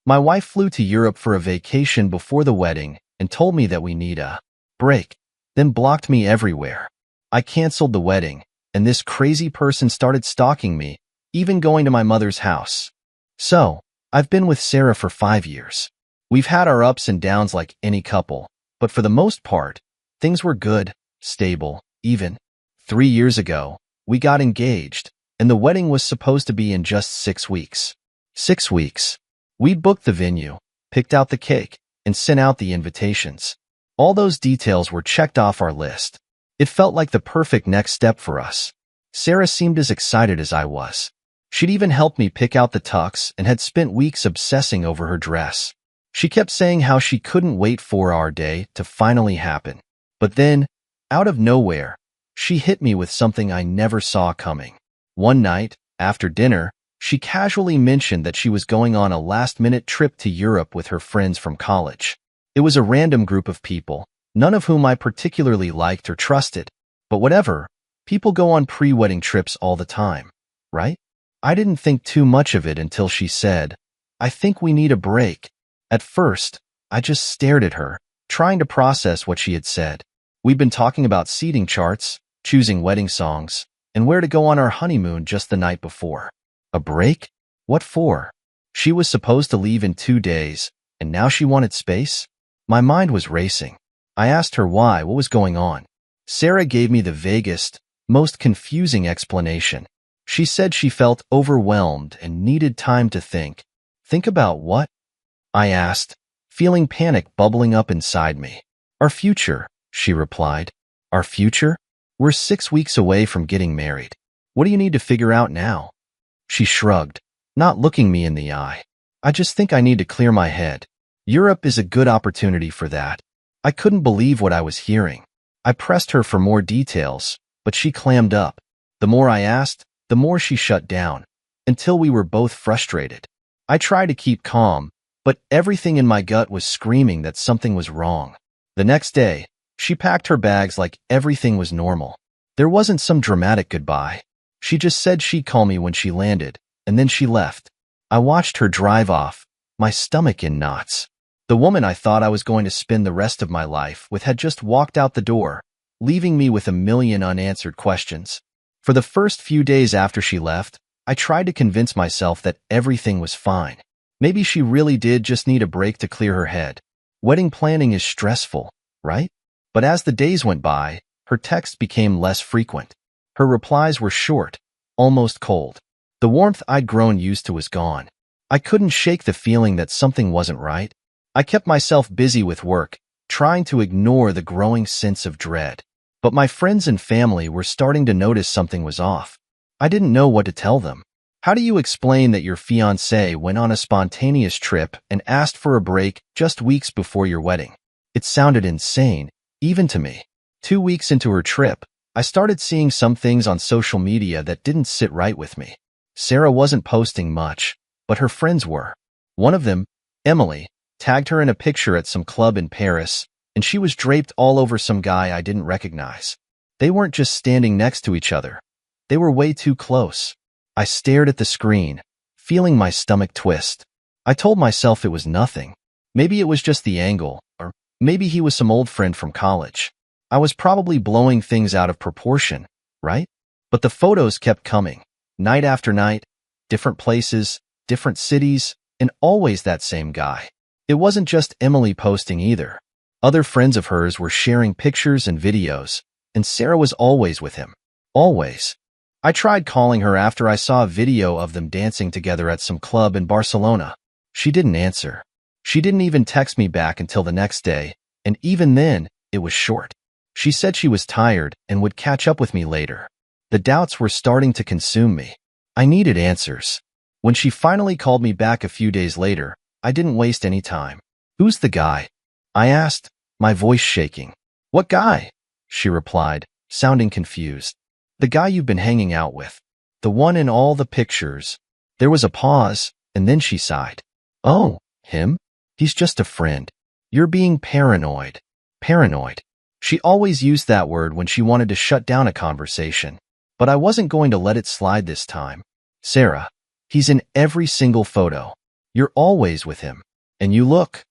My wife flew to Europe for a vacation before the wedding and told me that we need a break, then blocked me everywhere. I canceled the wedding, and this crazy person started stalking me, even going to my mother's house. So, I've been with Sarah for 5 years. We've had our ups and downs like any couple, but for the most part, things were good, stable, even. 3 years ago, we got engaged, and the wedding was supposed to be in just 6 weeks. 6 weeks. We'd booked the venue, picked out the cake, and sent out the invitations. All those details were checked off our list. It felt like the perfect next step for us. Sarah seemed as excited as I was. She'd even helped me pick out the tux and had spent weeks obsessing over her dress. She kept saying how she couldn't wait for our day to finally happen. But then, out of nowhere, she hit me with something I never saw coming. One night, after dinner, she casually mentioned that she was going on a last-minute trip to Europe with her friends from college. It was a random group of people, none of whom I particularly liked or trusted. But whatever, people go on pre-wedding trips all the time, right? I didn't think too much of it until she said, "I think we need a break." At first, I just stared at her, trying to process what she had said. We'd been talking about seating charts, choosing wedding songs, and where to go on our honeymoon just the night before. A break? What for? She was supposed to leave in 2 days, and now she wanted space? My mind was racing. I asked her why, what was going on. Sarah gave me the vaguest, most confusing explanation. She said she felt overwhelmed and needed time to think. Think about what? I asked, feeling panic bubbling up inside me. Our future, she replied. Our future? We're 6 weeks away from getting married. What do you need to figure out now? She shrugged, not looking me in the eye. I just think I need to clear my head. Europe is a good opportunity for that. I couldn't believe what I was hearing. I pressed her for more details, but she clammed up. The more I asked, the more she shut down, until we were both frustrated. I tried to keep calm, but everything in my gut was screaming that something was wrong. The next day, she packed her bags like everything was normal. There wasn't some dramatic goodbye. She just said she'd call me when she landed, and then she left. I watched her drive off, my stomach in knots. The woman I thought I was going to spend the rest of my life with had just walked out the door, leaving me with a million unanswered questions. For the first few days after she left, I tried to convince myself that everything was fine. Maybe she really did just need a break to clear her head. Wedding planning is stressful, right? But as the days went by, her texts became less frequent. Her replies were short, almost cold. The warmth I'd grown used to was gone. I couldn't shake the feeling that something wasn't right. I kept myself busy with work, trying to ignore the growing sense of dread. But my friends and family were starting to notice something was off. I didn't know what to tell them. How do you explain that your fiancé went on a spontaneous trip and asked for a break just weeks before your wedding? It sounded insane, even to me. 2 weeks into her trip, I started seeing some things on social media that didn't sit right with me. Sarah wasn't posting much, but her friends were. One of them, Emily, tagged her in a picture at some club in Paris, and she was draped all over some guy I didn't recognize. They weren't just standing next to each other. They were way too close. I stared at the screen, feeling my stomach twist. I told myself it was nothing. Maybe it was just the angle, or maybe he was some old friend from college. I was probably blowing things out of proportion, right? But the photos kept coming, night after night, different places, different cities, and always that same guy. It wasn't just Emily posting either. Other friends of hers were sharing pictures and videos, and Sarah was always with him. Always. I tried calling her after I saw a video of them dancing together at some club in Barcelona. She didn't answer. She didn't even text me back until the next day, and even then, it was short. She said she was tired and would catch up with me later. The doubts were starting to consume me. I needed answers. When she finally called me back a few days later, I didn't waste any time. "Who's the guy?" I asked, my voice shaking. "What guy?" she replied, sounding confused. "The guy you've been hanging out with. The one in all the pictures." There was a pause, and then she sighed. "Oh, him? He's just a friend. You're being paranoid." Paranoid. She always used that word when she wanted to shut down a conversation. But I wasn't going to let it slide this time. "Sarah, he's in every single photo. You're always with him. And you look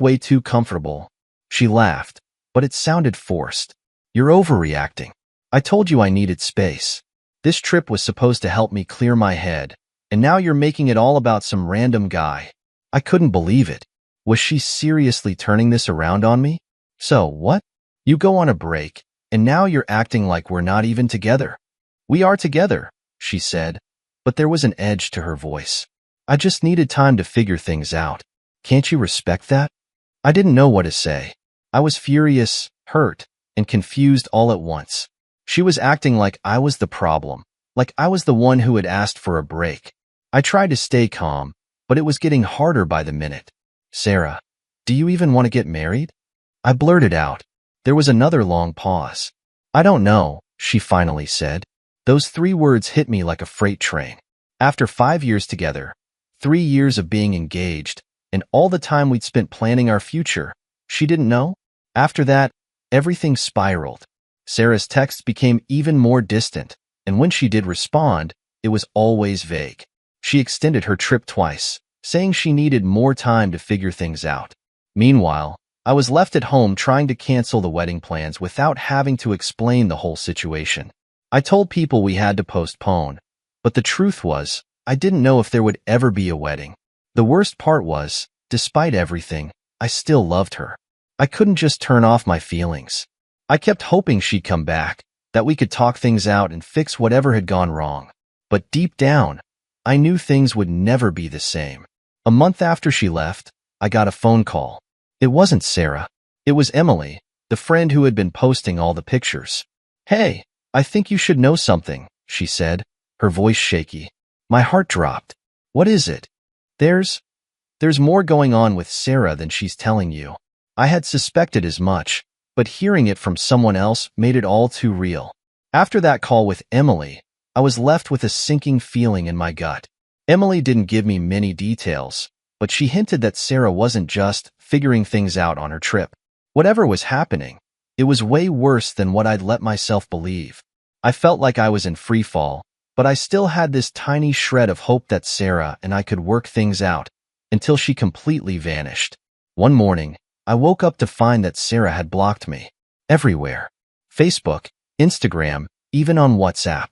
way too comfortable." She laughed, but it sounded forced. "You're overreacting. I told you I needed space. This trip was supposed to help me clear my head, and now you're making it all about some random guy." I couldn't believe it. Was she seriously turning this around on me? "So, what? You go on a break, and now you're acting like we're not even together." "We are together," she said, but there was an edge to her voice. "I just needed time to figure things out. Can't you respect that?" I didn't know what to say. I was furious, hurt, and confused all at once. She was acting like I was the problem, like I was the one who had asked for a break. I tried to stay calm, but it was getting harder by the minute. "Sarah, do you even want to get married?" I blurted out. There was another long pause. "I don't know," she finally said. Those 3 words hit me like a freight train. After 5 years together, 3 years of being engaged, and all the time we'd spent planning our future, she didn't know? After that, everything spiraled. Sarah's texts became even more distant, and when she did respond, it was always vague. She extended her trip twice, saying she needed more time to figure things out. Meanwhile, I was left at home trying to cancel the wedding plans without having to explain the whole situation. I told people we had to postpone, but the truth was, I didn't know if there would ever be a wedding. The worst part was, despite everything, I still loved her. I couldn't just turn off my feelings. I kept hoping she'd come back, that we could talk things out and fix whatever had gone wrong. But deep down, I knew things would never be the same. A month after she left, I got a phone call. It wasn't Sarah. It was Emily, the friend who had been posting all the pictures. "Hey, I think you should know something," she said, her voice shaky. My heart dropped. "What is it?" There's more going on with Sarah than she's telling you." I had suspected as much, but hearing it from someone else made it all too real. After that call with Emily, I was left with a sinking feeling in my gut. Emily didn't give me many details, but she hinted that Sarah wasn't just figuring things out on her trip. Whatever was happening, it was way worse than what I'd let myself believe. I felt like I was in free fall, but I still had this tiny shred of hope that Sarah and I could work things out, until she completely vanished. One morning, I woke up to find that Sarah had blocked me. Everywhere. Facebook, Instagram, even on WhatsApp.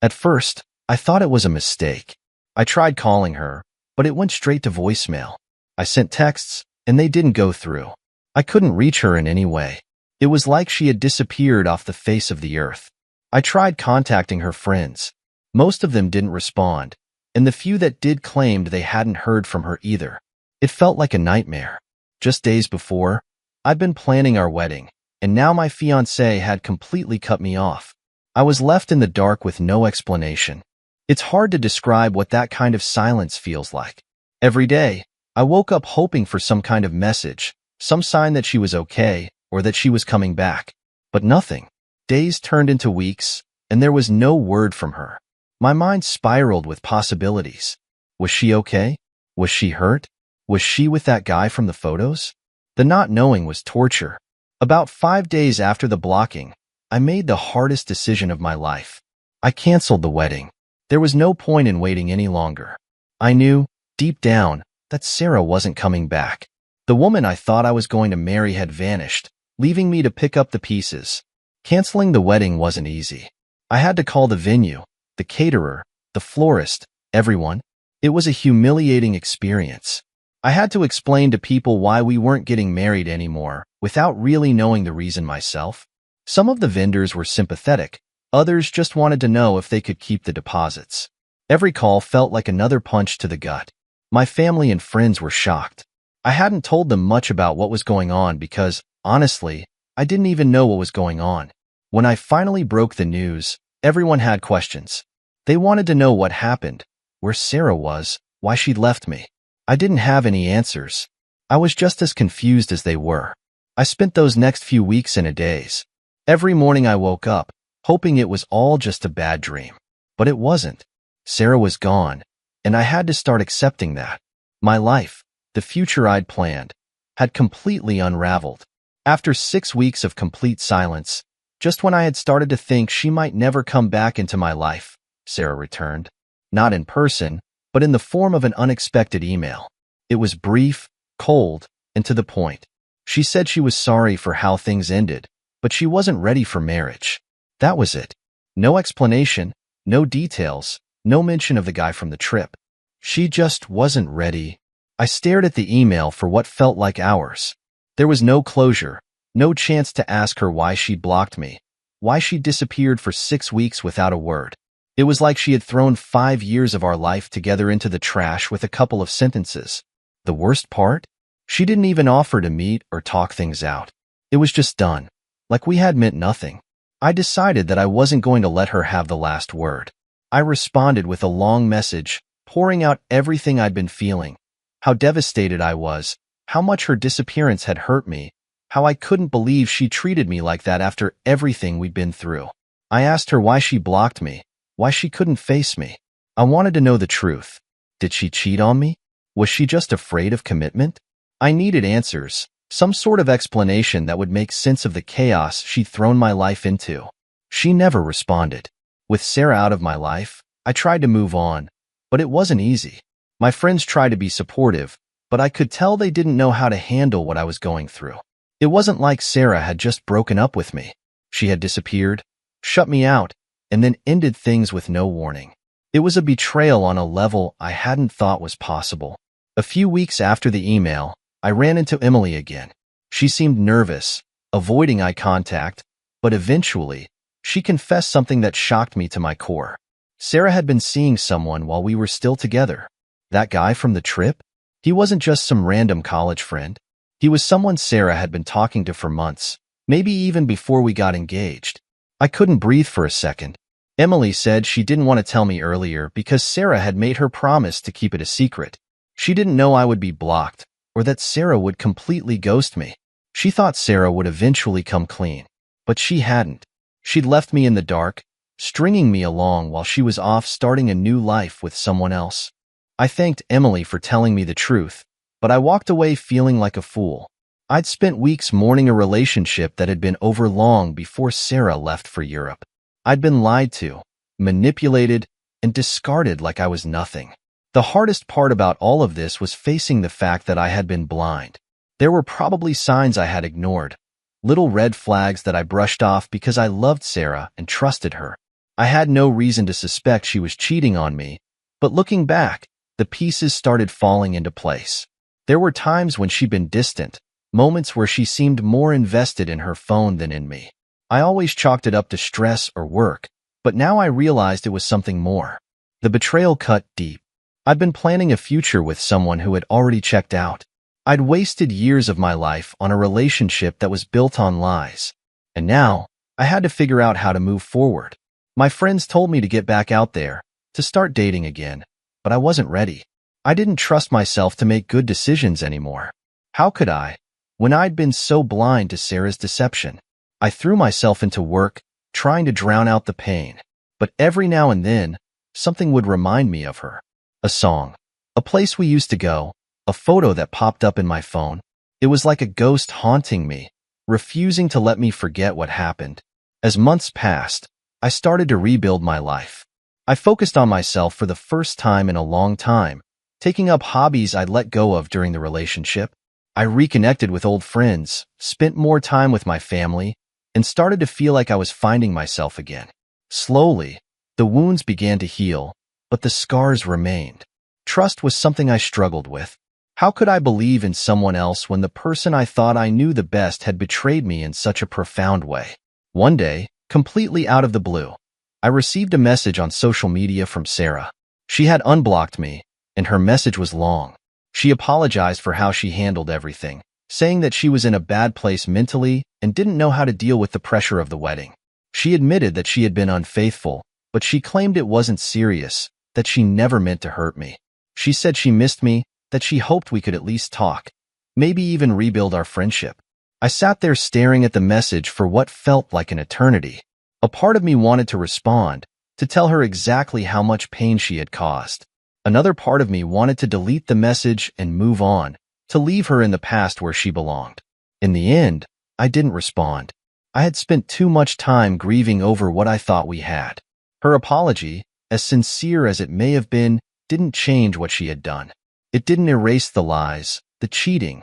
At first, I thought it was a mistake. I tried calling her, but it went straight to voicemail. I sent texts, and they didn't go through. I couldn't reach her in any way. It was like she had disappeared off the face of the earth. I tried contacting her friends. Most of them didn't respond, and the few that did claimed they hadn't heard from her either. It felt like a nightmare. Just days before, I'd been planning our wedding, and now my fiancé had completely cut me off. I was left in the dark with no explanation. It's hard to describe what that kind of silence feels like. Every day, I woke up hoping for some kind of message, some sign that she was okay or that she was coming back. But nothing. Days turned into weeks, and there was no word from her. My mind spiraled with possibilities. Was she okay? Was she hurt? Was she with that guy from the photos? The not knowing was torture. About 5 days after the blocking, I made the hardest decision of my life. I canceled the wedding. There was no point in waiting any longer. I knew, deep down, that Sarah wasn't coming back. The woman I thought I was going to marry had vanished, leaving me to pick up the pieces. Canceling the wedding wasn't easy. I had to call the venue, the caterer, the florist, everyone. It was a humiliating experience. I had to explain to people why we weren't getting married anymore, without really knowing the reason myself. Some of the vendors were sympathetic, others just wanted to know if they could keep the deposits. Every call felt like another punch to the gut. My family and friends were shocked. I hadn't told them much about what was going on because, honestly, I didn't even know what was going on. When I finally broke the news, everyone had questions. They wanted to know what happened, where Sarah was, why she'd left me. I didn't have any answers. I was just as confused as they were. I spent those next few weeks in a daze. Every morning I woke up, hoping it was all just a bad dream. But it wasn't. Sarah was gone, and I had to start accepting that. My life, the future I'd planned, had completely unraveled. After 6 weeks of complete silence, just when I had started to think she might never come back into my life, Sarah returned. Not in person, but in the form of an unexpected email. It was brief, cold, and to the point. She said she was sorry for how things ended, but she wasn't ready for marriage. That was it. No explanation, no details, no mention of the guy from the trip. She just wasn't ready. I stared at the email for what felt like hours. There was no closure, no chance to ask her why she blocked me, why she disappeared for 6 weeks without a word. It was like she had thrown 5 years of our life together into the trash with a couple of sentences. The worst part? She didn't even offer to meet or talk things out. It was just done, like we had meant nothing. I decided that I wasn't going to let her have the last word. I responded with a long message, pouring out everything I'd been feeling, how devastated I was, how much her disappearance had hurt me, how I couldn't believe she treated me like that after everything we'd been through. I asked her why she blocked me, why she couldn't face me. I wanted to know the truth. Did she cheat on me? Was she just afraid of commitment? I needed answers, some sort of explanation that would make sense of the chaos she'd thrown my life into. She never responded. With Sarah out of my life, I tried to move on, but it wasn't easy. My friends tried to be supportive, but I could tell they didn't know how to handle what I was going through. It wasn't like Sarah had just broken up with me. She had disappeared, shut me out, and then ended things with no warning. It was a betrayal on a level I hadn't thought was possible. A few weeks after the email, I ran into Emily again. She seemed nervous, avoiding eye contact, but eventually, she confessed something that shocked me to my core. Sarah had been seeing someone while we were still together. That guy from the trip? He wasn't just some random college friend. He was someone Sarah had been talking to for months, maybe even before we got engaged. I couldn't breathe for a second. Emily said she didn't want to tell me earlier because Sarah had made her promise to keep it a secret. She didn't know I would be blocked, or that Sarah would completely ghost me. She thought Sarah would eventually come clean, but she hadn't. She'd left me in the dark, stringing me along while she was off starting a new life with someone else. I thanked Emily for telling me the truth, but I walked away feeling like a fool. I'd spent weeks mourning a relationship that had been over long before Sarah left for Europe. I'd been lied to, manipulated, and discarded like I was nothing. The hardest part about all of this was facing the fact that I had been blind. There were probably signs I had ignored, little red flags that I brushed off because I loved Sarah and trusted her. I had no reason to suspect she was cheating on me, but looking back, the pieces started falling into place. There were times when she'd been distant, moments where she seemed more invested in her phone than in me. I always chalked it up to stress or work, but now I realized it was something more. The betrayal cut deep. I'd been planning a future with someone who had already checked out. I'd wasted years of my life on a relationship that was built on lies. And now, I had to figure out how to move forward. My friends told me to get back out there, to start dating again, but I wasn't ready. I didn't trust myself to make good decisions anymore. How could I, when I'd been so blind to Sarah's deception? I threw myself into work, trying to drown out the pain. But every now and then, something would remind me of her. A song, a place we used to go, a photo that popped up in my phone. It was like a ghost haunting me, refusing to let me forget what happened. As months passed, I started to rebuild my life. I focused on myself for the first time in a long time, taking up hobbies I'd let go of during the relationship. I reconnected with old friends, spent more time with my family, and started to feel like I was finding myself again. Slowly, the wounds began to heal, but the scars remained. Trust was something I struggled with. How could I believe in someone else when the person I thought I knew the best had betrayed me in such a profound way? One day, completely out of the blue, I received a message on social media from Sarah. She had unblocked me, and her message was long. She apologized for how she handled everything, saying that she was in a bad place mentally and didn't know how to deal with the pressure of the wedding. She admitted that she had been unfaithful, but she claimed it wasn't serious, that she never meant to hurt me. She said she missed me, that she hoped we could at least talk, maybe even rebuild our friendship. I sat there staring at the message for what felt like an eternity. A part of me wanted to respond, to tell her exactly how much pain she had caused. Another part of me wanted to delete the message and move on, to leave her in the past where she belonged. In the end, I didn't respond. I had spent too much time grieving over what I thought we had. Her apology, as sincere as it may have been, didn't change what she had done. It didn't erase the lies, the cheating,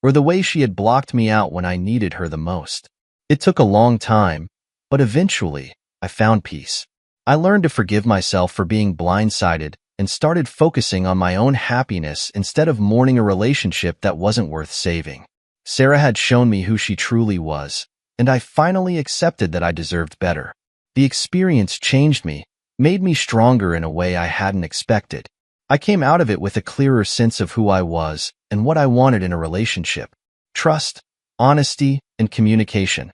or the way she had blocked me out when I needed her the most. It took a long time, but eventually, I found peace. I learned to forgive myself for being blindsided and started focusing on my own happiness instead of mourning a relationship that wasn't worth saving. Sarah had shown me who she truly was, and I finally accepted that I deserved better. The experience changed me, made me stronger in a way I hadn't expected. I came out of it with a clearer sense of who I was and what I wanted in a relationship. Trust, honesty, and communication.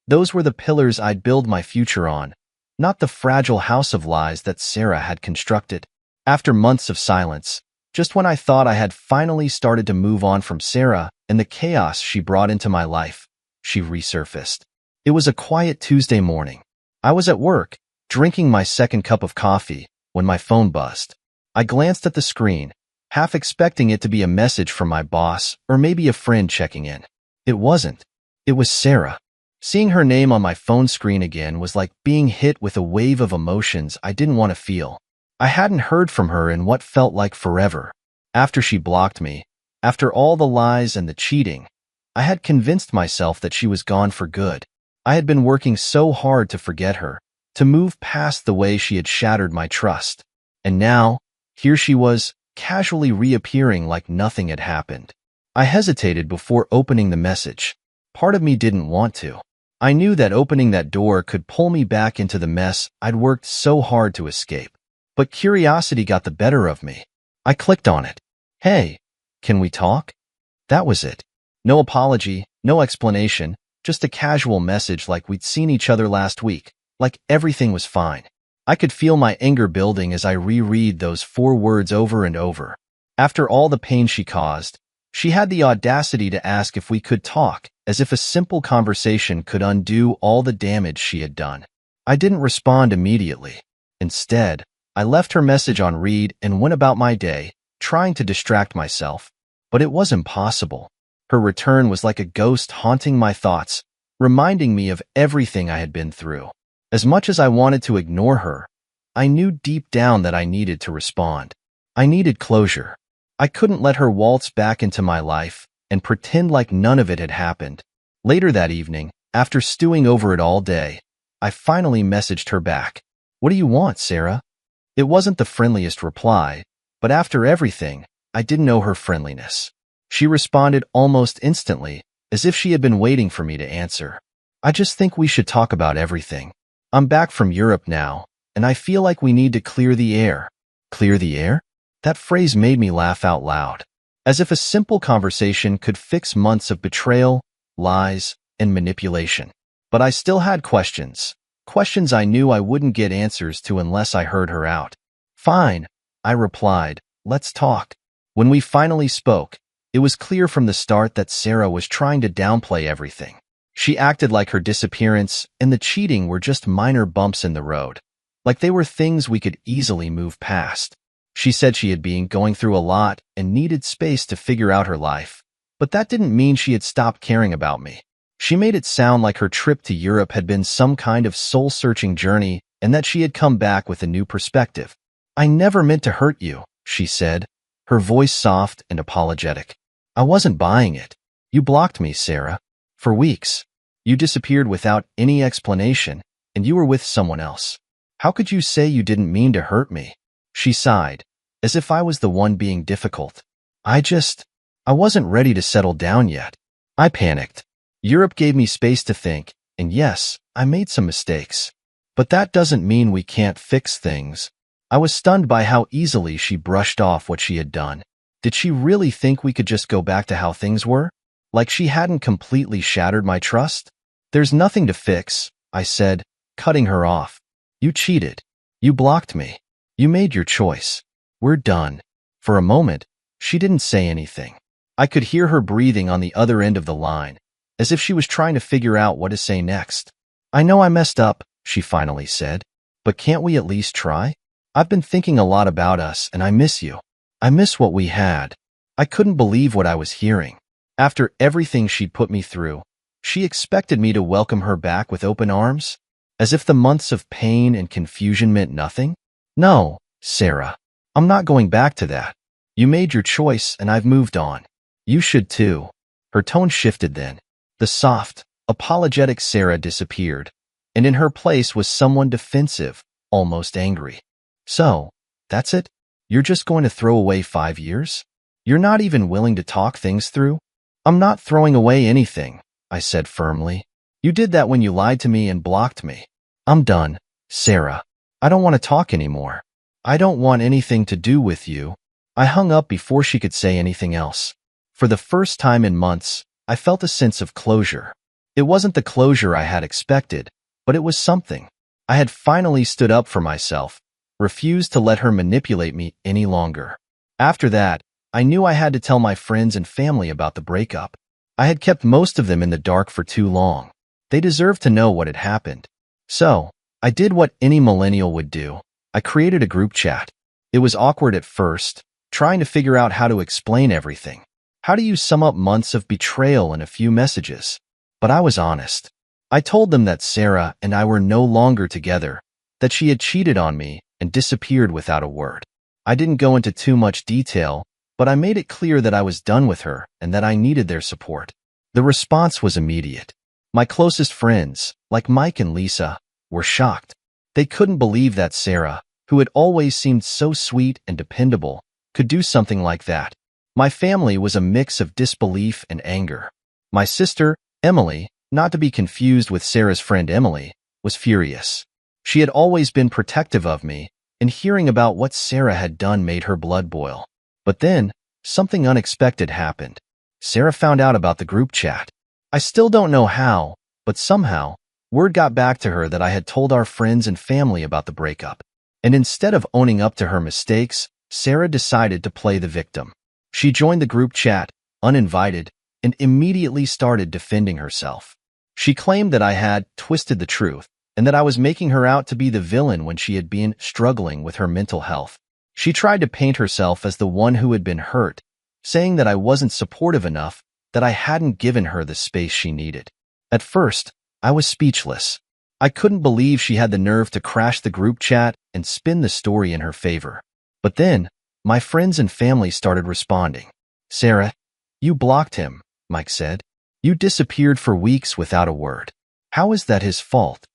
Those were the pillars I'd build my future on, not the fragile house of lies that Sarah had constructed. After months of silence, just when I thought I had finally started to move on from Sarah and the chaos she brought into my life, she resurfaced. It was a quiet Tuesday morning. I was at work, drinking my second cup of coffee, when my phone buzzed. I glanced at the screen, half expecting it to be a message from my boss or maybe a friend checking in. It wasn't. It was Sarah. Seeing her name on my phone screen again was like being hit with a wave of emotions I didn't want to feel. I hadn't heard from her in what felt like forever. After she blocked me, after all the lies and the cheating, I had convinced myself that she was gone for good. I had been working so hard to forget her, to move past the way she had shattered my trust. And now, here she was, casually reappearing like nothing had happened. I hesitated before opening the message. Part of me didn't want to. I knew that opening that door could pull me back into the mess I'd worked so hard to escape. But curiosity got the better of me. I clicked on it. Hey, can we talk? That was it. No apology, no explanation, just a casual message like we'd seen each other last week, like everything was fine. I could feel my anger building as I reread those 4 words over and over. After all the pain she caused, she had the audacity to ask if we could talk, as if a simple conversation could undo all the damage she had done. I didn't respond immediately. Instead, I left her message on read and went about my day, trying to distract myself. But it was impossible. Her return was like a ghost haunting my thoughts, reminding me of everything I had been through. As much as I wanted to ignore her, I knew deep down that I needed to respond. I needed closure. I couldn't let her waltz back into my life and pretend like none of it had happened. Later that evening, after stewing over it all day, I finally messaged her back. "What do you want, Sarah?" It wasn't the friendliest reply, but after everything, I didn't know her friendliness. She responded almost instantly, as if she had been waiting for me to answer. "I just think we should talk about everything. I'm back from Europe now, and I feel like we need to clear the air." Clear the air? That phrase made me laugh out loud. As if a simple conversation could fix months of betrayal, lies, and manipulation. But I still had questions. Questions I knew I wouldn't get answers to unless I heard her out. "Fine," I replied, "let's talk." When we finally spoke, it was clear from the start that Sarah was trying to downplay everything. She acted like her disappearance and the cheating were just minor bumps in the road, like they were things we could easily move past. She said she had been going through a lot and needed space to figure out her life, but that didn't mean she had stopped caring about me. She made it sound like her trip to Europe had been some kind of soul-searching journey and that she had come back with a new perspective. "I never meant to hurt you," she said, her voice soft and apologetic. "I wasn't buying it. You blocked me, Sarah. For weeks. You disappeared without any explanation, and you were with someone else. How could you say you didn't mean to hurt me?" She sighed, as if I was the one being difficult. I wasn't ready to settle down yet. I panicked. Europe gave me space to think, and yes, I made some mistakes. But that doesn't mean we can't fix things. I was stunned by how easily she brushed off what she had done. Did she really think we could just go back to how things were? Like she hadn't completely shattered my trust? "There's nothing to fix," I said, cutting her off. "You cheated. You blocked me. You made your choice. We're done." For a moment, she didn't say anything. I could hear her breathing on the other end of the line, as if she was trying to figure out what to say next. "I know I messed up," she finally said, "but can't we at least try? I've been thinking a lot about us, and I miss you. I miss what we had." I couldn't believe what I was hearing. After everything she'd put me through, she expected me to welcome her back with open arms? As if the months of pain and confusion meant nothing? "No, Sarah," I'm not going back to that. You made your choice and I've moved on. You should too. Her tone shifted then. The soft, apologetic Sarah disappeared, and in her place was someone defensive, almost angry. So, that's it? You're just going to throw away 5 years? You're not even willing to talk things through? I'm not throwing away anything, I said firmly. You did that when you lied to me and blocked me. I'm done, Sarah. I don't want to talk anymore. I don't want anything to do with you. I hung up before she could say anything else. For the first time in months, I felt a sense of closure. It wasn't the closure I had expected, but it was something. I had finally stood up for myself, refused to let her manipulate me any longer. After that, I knew I had to tell my friends and family about the breakup. I had kept most of them in the dark for too long. They deserved to know what had happened. So, I did what any millennial would do. I created a group chat. It was awkward at first, trying to figure out how to explain everything. How do you sum up months of betrayal in a few messages? But I was honest. I told them that Sarah and I were no longer together, that she had cheated on me and disappeared without a word. I didn't go into too much detail, but I made it clear that I was done with her and that I needed their support. The response was immediate. My closest friends, like Mike and Lisa, were shocked. They couldn't believe that Sarah, who had always seemed so sweet and dependable, could do something like that. My family was a mix of disbelief and anger. My sister, Emily, not to be confused with Sarah's friend Emily, was furious. She had always been protective of me, and hearing about what Sarah had done made her blood boil. But then, something unexpected happened. Sarah found out about the group chat. I still don't know how, but somehow, word got back to her that I had told our friends and family about the breakup. And instead of owning up to her mistakes, Sarah decided to play the victim. She joined the group chat, uninvited, and immediately started defending herself. She claimed that I had twisted the truth, and that I was making her out to be the villain when she had been struggling with her mental health. She tried to paint herself as the one who had been hurt, saying that I wasn't supportive enough, that I hadn't given her the space she needed. At first, I was speechless. I couldn't believe she had the nerve to crash the group chat and spin the story in her favor. But then, my friends and family started responding. Sarah, you blocked him, Mike said. You disappeared for weeks without a word. How is that his fault?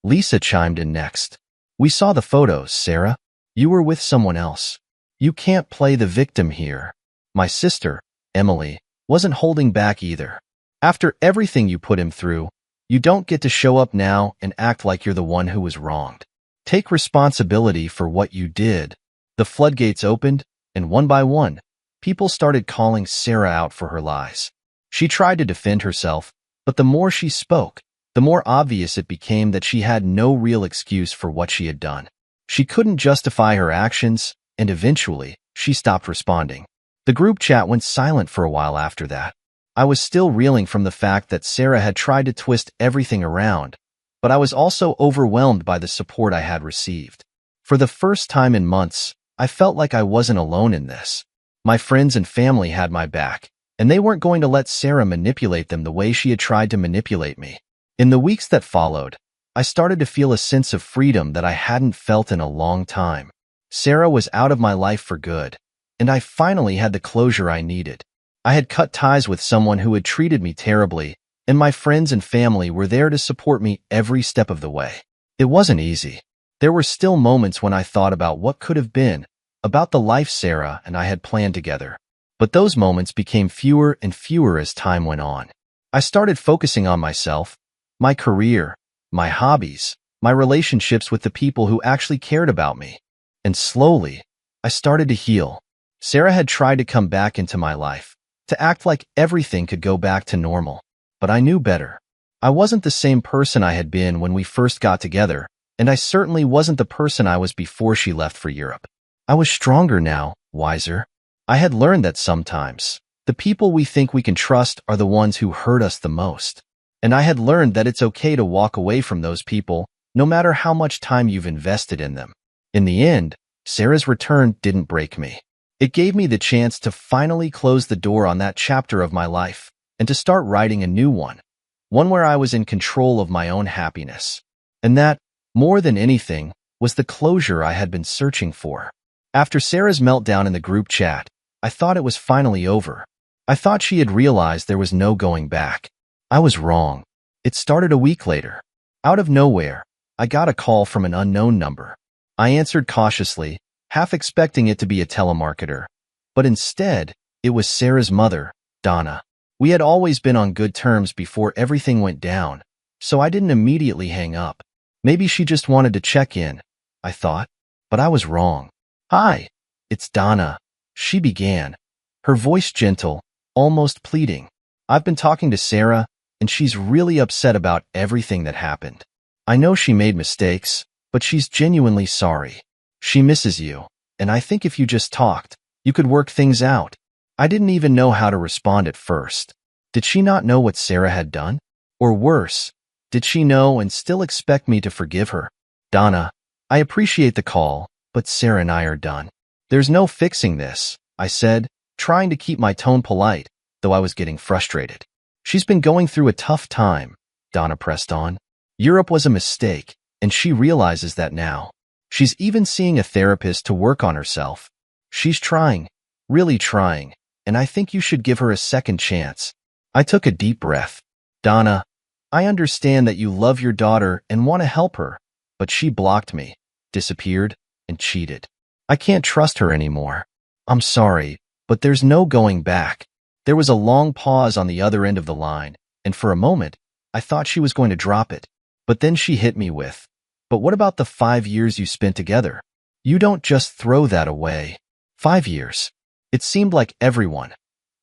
Lisa chimed in next. We saw the photos, Sarah. You were with someone else. You can't play the victim here. My sister, Emily, wasn't holding back either. After everything you put him through, you don't get to show up now and act like you're the one who was wronged. Take responsibility for what you did. The floodgates opened, and one by one, people started calling Sarah out for her lies. She tried to defend herself, but the more she spoke, the more obvious it became that she had no real excuse for what she had done. She couldn't justify her actions, and eventually, she stopped responding. The group chat went silent for a while after that. I was still reeling from the fact that Sarah had tried to twist everything around, but I was also overwhelmed by the support I had received. For the first time in months, I felt like I wasn't alone in this. My friends and family had my back, and they weren't going to let Sarah manipulate them the way she had tried to manipulate me. In the weeks that followed, I started to feel a sense of freedom that I hadn't felt in a long time. Sarah was out of my life for good, and I finally had the closure I needed. I had cut ties with someone who had treated me terribly, and my friends and family were there to support me every step of the way. It wasn't easy. There were still moments when I thought about what could have been, about the life Sarah and I had planned together. But those moments became fewer and fewer as time went on. I started focusing on myself, my career, my hobbies, my relationships with the people who actually cared about me. And slowly, I started to heal. Sarah had tried to come back into my life, to act like everything could go back to normal. But I knew better. I wasn't the same person I had been when we first got together, and I certainly wasn't the person I was before she left for Europe. I was stronger now, wiser. I had learned that sometimes, the people we think we can trust are the ones who hurt us the most. And I had learned that it's okay to walk away from those people, no matter how much time you've invested in them. In the end, Sarah's return didn't break me. It gave me the chance to finally close the door on that chapter of my life and to start writing a new one where I was in control of my own happiness. And that, more than anything, was the closure I had been searching for. After Sarah's meltdown in the group chat, I thought it was finally over. I thought she had realized there was no going back. I was wrong. It started a week later. Out of nowhere, I got a call from an unknown number. I answered cautiously, half expecting it to be a telemarketer. But instead, it was Sarah's mother, Donna. We had always been on good terms before everything went down, so I didn't immediately hang up. Maybe she just wanted to check in, I thought, but I was wrong. "Hi, it's Donna," she began, her voice gentle, almost pleading. "I've been talking to Sarah, and she's really upset about everything that happened. I know she made mistakes, but she's genuinely sorry. She misses you, and I think if you just talked, you could work things out." I didn't even know how to respond at first. Did she not know what Sarah had done? Or worse, did she know and still expect me to forgive her? "Donna, I appreciate the call, but Sarah and I are done. There's no fixing this," I said, trying to keep my tone polite, though I was getting frustrated. "She's been going through a tough time," Donna pressed on. "Europe was a mistake, and she realizes that now. She's even seeing a therapist to work on herself. She's trying, really trying, and I think you should give her a second chance." I took a deep breath. "Donna, I understand that you love your daughter and want to help her, but she blocked me, disappeared, and cheated. I can't trust her anymore. I'm sorry, but there's no going back." There was a long pause on the other end of the line, and for a moment, I thought she was going to drop it. But then she hit me with, "But what about the 5 years you spent together? You don't just throw that away." 5 years. It seemed like everyone,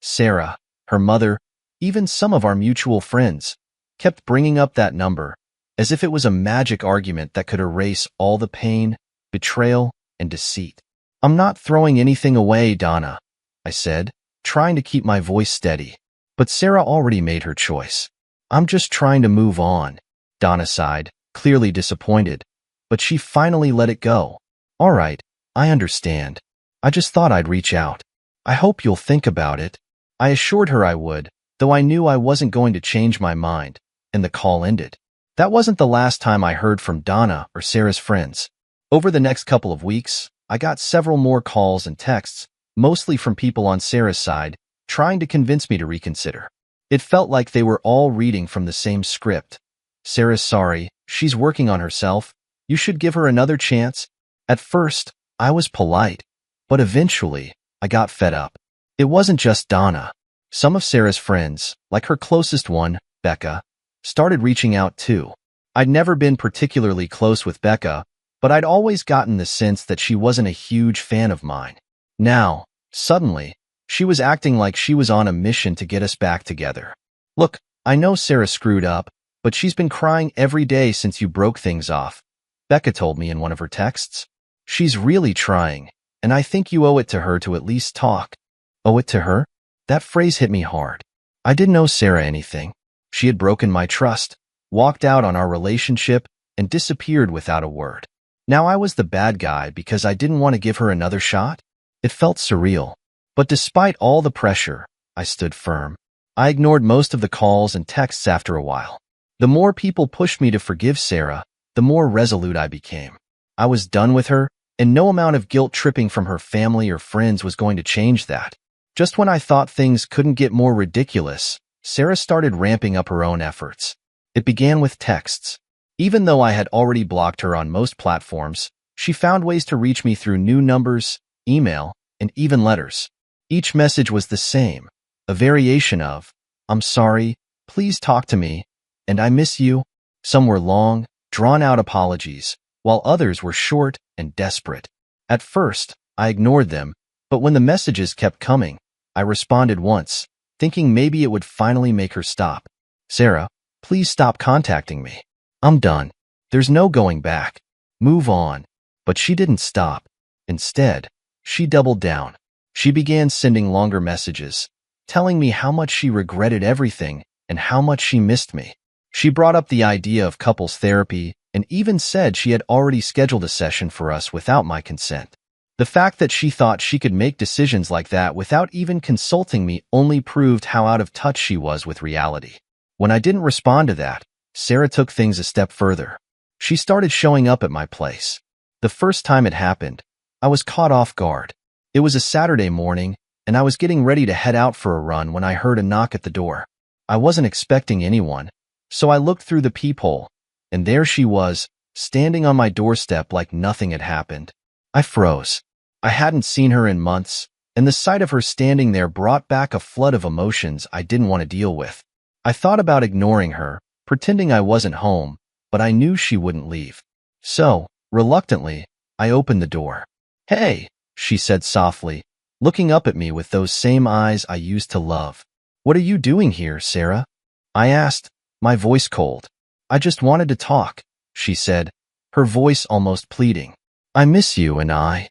Sarah, her mother, even some of our mutual friends, kept bringing up that number, as if it was a magic argument that could erase all the pain, betrayal, and deceit. "I'm not throwing anything away, Donna," I said, trying to keep my voice steady. "But Sarah already made her choice. I'm just trying to move on." Donna sighed, clearly disappointed, but she finally let it go. "All right, I understand. I just thought I'd reach out. I hope you'll think about it." I assured her I would, though I knew I wasn't going to change my mind, and the call ended. That wasn't the last time I heard from Donna or Sarah's friends. Over the next couple of weeks, I got several more calls and texts, mostly from people on Sarah's side, trying to convince me to reconsider. It felt like they were all reading from the same script. "Sarah's sorry, she's working on herself. You should give her another chance." At first, I was polite, but eventually, I got fed up. It wasn't just Donna. Some of Sarah's friends, like her closest one, Becca, started reaching out too. I'd never been particularly close with Becca, but I'd always gotten the sense that she wasn't a huge fan of mine. Now, suddenly, she was acting like she was on a mission to get us back together. "Look, I know Sarah screwed up, but she's been crying every day since you broke things off," Becca told me in one of her texts. "She's really trying, and I think you owe it to her to at least talk." Owe it to her? That phrase hit me hard. I didn't owe Sarah anything. She had broken my trust, walked out on our relationship, and disappeared without a word. Now I was the bad guy because I didn't want to give her another shot? It felt surreal. But despite all the pressure, I stood firm. I ignored most of the calls and texts after a while. The more people pushed me to forgive Sarah, the more resolute I became. I was done with her, and no amount of guilt-tripping from her family or friends was going to change that. Just when I thought things couldn't get more ridiculous, Sarah started ramping up her own efforts. It began with texts. Even though I had already blocked her on most platforms, she found ways to reach me through new numbers, email, and even letters. Each message was the same, a variation of, "I'm sorry, please talk to me," and "I miss you." Some were long, drawn-out apologies, while others were short and desperate. At first, I ignored them, but when the messages kept coming, I responded once, thinking maybe it would finally make her stop. "Sarah, please stop contacting me. I'm done. There's no going back. Move on." But she didn't stop. Instead, she doubled down. She began sending longer messages, telling me how much she regretted everything and how much she missed me. She brought up the idea of couples therapy and even said she had already scheduled a session for us without my consent. The fact that she thought she could make decisions like that without even consulting me only proved how out of touch she was with reality. When I didn't respond to that, Sarah took things a step further. She started showing up at my place. The first time it happened, I was caught off guard. It was a Saturday morning, and I was getting ready to head out for a run when I heard a knock at the door. I wasn't expecting anyone, so I looked through the peephole, and there she was, standing on my doorstep like nothing had happened. I froze. I hadn't seen her in months, and the sight of her standing there brought back a flood of emotions I didn't want to deal with. I thought about ignoring her, pretending I wasn't home, but I knew she wouldn't leave. So, reluctantly, I opened the door. "Hey," she said softly, looking up at me with those same eyes I used to love. "What are you doing here, Sarah?" I asked, my voice cold. "I just wanted to talk," she said, her voice almost pleading. "I miss you and I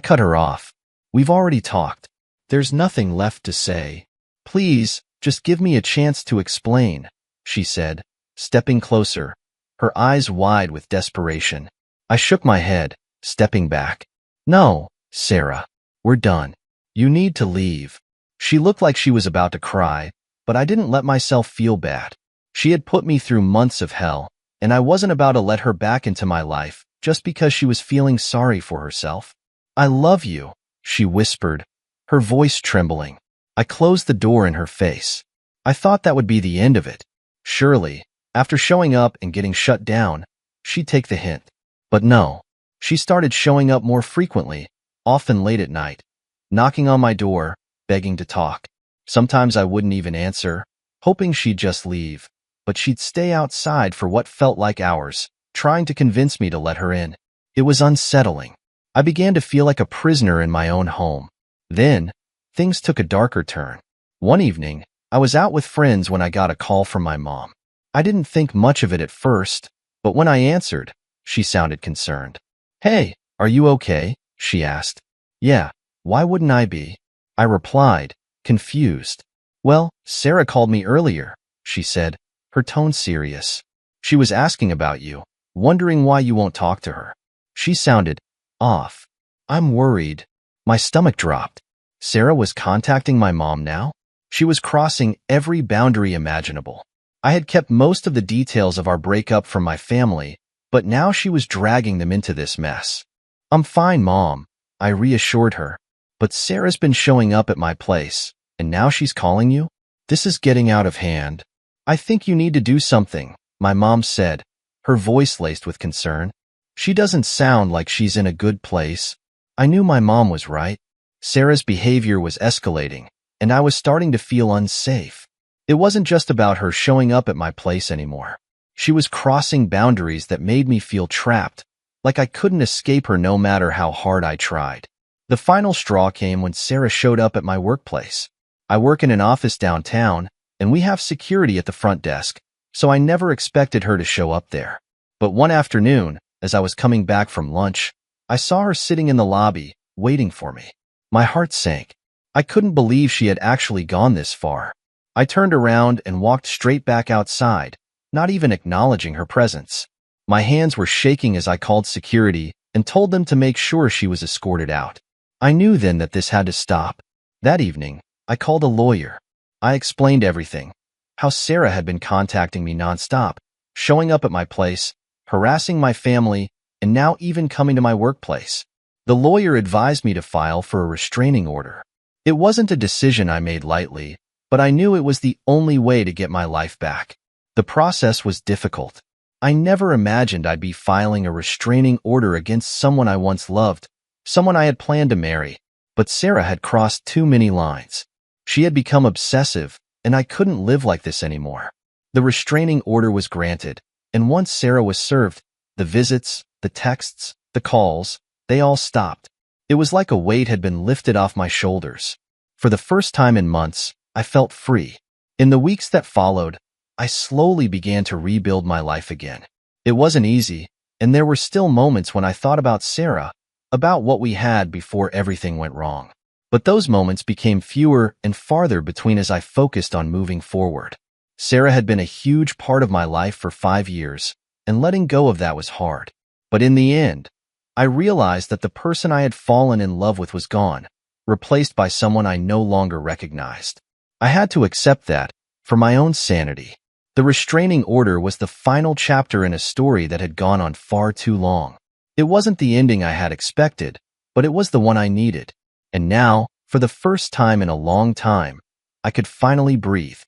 cut her off. "We've already talked. There's nothing left to say. Please, just give me a chance to explain," she said, stepping closer, her eyes wide with desperation. I shook my head, stepping back. "No, Sarah, we're done. You need to leave." She looked like she was about to cry, but I didn't let myself feel bad. She had put me through months of hell, and I wasn't about to let her back into my life just because she was feeling sorry for herself. "I love you," she whispered, her voice trembling. I closed the door in her face. I thought that would be the end of it. Surely, after showing up and getting shut down, she'd take the hint. But no, she started showing up more frequently, often late at night, knocking on my door, begging to talk. Sometimes I wouldn't even answer, hoping she'd just leave, but she'd stay outside for what felt like hours, trying to convince me to let her in. It was unsettling. I began to feel like a prisoner in my own home. Then, things took a darker turn. One evening, I was out with friends when I got a call from my mom. I didn't think much of it at first, but when I answered, she sounded concerned. "Hey, are you okay?" she asked. "Yeah, why wouldn't I be?" I replied, confused. "Well, Sarah called me earlier," she said, her tone serious. "She was asking about you, wondering why you won't talk to her." She sounded off. I'm worried. My stomach dropped. Sarah was contacting my mom now? She was crossing every boundary imaginable. I had kept most of the details of our breakup from my family, but now she was dragging them into this mess. "I'm fine, Mom," I reassured her. "But Sarah's been showing up at my place, and now she's calling you? This is getting out of hand." "I think you need to do something," my mom said, her voice laced with concern. "She doesn't sound like she's in a good place." I knew my mom was right. Sarah's behavior was escalating, and I was starting to feel unsafe. It wasn't just about her showing up at my place anymore. She was crossing boundaries that made me feel trapped, like I couldn't escape her no matter how hard I tried. The final straw came when Sarah showed up at my workplace. I work in an office downtown, and we have security at the front desk, so I never expected her to show up there. But one afternoon, as I was coming back from lunch, I saw her sitting in the lobby, waiting for me. My heart sank. I couldn't believe she had actually gone this far. I turned around and walked straight back outside, not even acknowledging her presence. My hands were shaking as I called security and told them to make sure she was escorted out. I knew then that this had to stop. That evening, I called a lawyer. I explained everything. How Sarah had been contacting me nonstop, showing up at my place, harassing my family, and now even coming to my workplace. The lawyer advised me to file for a restraining order. It wasn't a decision I made lightly, but I knew it was the only way to get my life back. The process was difficult. I never imagined I'd be filing a restraining order against someone I once loved, someone I had planned to marry, but Sarah had crossed too many lines. She had become obsessive, and I couldn't live like this anymore. The restraining order was granted, and once Sarah was served, the visits, the texts, the calls, they all stopped. It was like a weight had been lifted off my shoulders. For the first time in months, I felt free. In the weeks that followed, I slowly began to rebuild my life again. It wasn't easy, and there were still moments when I thought about Sarah, about what we had before everything went wrong. But those moments became fewer and farther between as I focused on moving forward. Sarah had been a huge part of my life for 5 years, and letting go of that was hard. But in the end, I realized that the person I had fallen in love with was gone, replaced by someone I no longer recognized. I had to accept that, for my own sanity. The restraining order was the final chapter in a story that had gone on far too long. It wasn't the ending I had expected, but it was the one I needed. And now, for the first time in a long time, I could finally breathe.